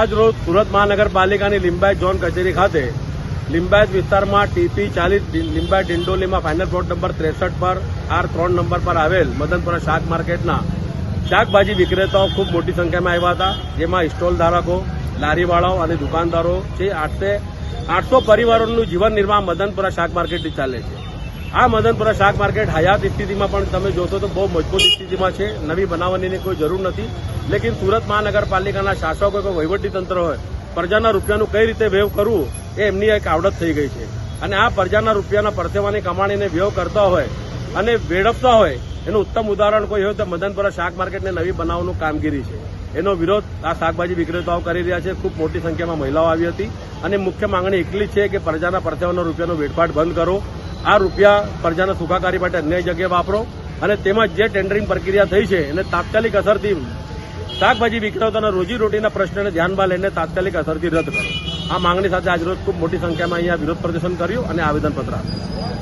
આજ રોજ સુરત મહાનગરપાલિકાની લિંબાયત ઝોન કચેરી ખાતે લિંબાયત વિસ્તારમાં ટીપી 40 લિંબાયત ડિંડોલીમાં ફાઇનલ પ્લોટ નંબર 63 પર R3 નંબર પર આવેલ મદનપુરા શાક માર્કેટના શાકભાજી વિક્રેતાઓ ખૂબ મોટી સંખ્યામાં આવ્યા હતા, જેમાં સ્ટોલ ધારકો, લારીવાળાઓ અને દુકાનદારો છે. 800 પરિવારોનું જીવન નિર્વાહ મદનપુરા શાક માર્કેટથી ચાલે છે. આ મદનપુરા શાક માર્કેટ હયાત સ્થિતિમાં પણ તમે જોશો તો બહુ મજબૂત સ્થિતિમાં છે. નવી બનાવવાની કોઈ જરૂર નથી. લેકિન સુરત મહાનગરપાલિકાના શાસકો કે વહીવટીતંત્ર હોય, પ્રજાના રૂપિયાનું કઈ રીતે વ્યય કરવું એ એમની એક આવડત થઈ ગઈ છે. અને આ પ્રજાના રૂપિયાના પરસેવાની કમાણીને વ્યય કરતા હોય અને વેડફતા હોય એનું ઉત્તમ ઉદાહરણ કોઈ હોય તો મદનપુરા શાક માર્કેટને નવી બનાવવાનું કામગીરી છે. એનો વિરોધ આ શાકભાજી વિક્રેતાઓ કરી રહ્યા છે. ખૂબ મોટી સંખ્યામાં મહિલાઓ આવી હતી અને મુખ્ય માંગણી એટલી છે કે પ્રજાના પરસેવાના રૂપિયાનો વેડફાટ બંધ કરો. આ રૂપિયા પ્રજાના સુખાકારી માટે અન્ય જગ્યાએ વાપરો અને તેમાં જે ટેન્ડરિંગ પ્રક્રિયા થઈ છે એને તાત્કાલિક અસરથી શાકભાજી વિક્રેતાઓના રોજીરોટીના પ્રશ્નને ધ્યાનમાં લઈને તાત્કાલિક અસરથી રદ કરો. આ માંગણી સાથે આજરોજ ખૂબ મોટી સંખ્યામાં અહીંયા વિરોધ પ્રદર્શન કર્યું અને આવેદનપત્ર આપ્યું.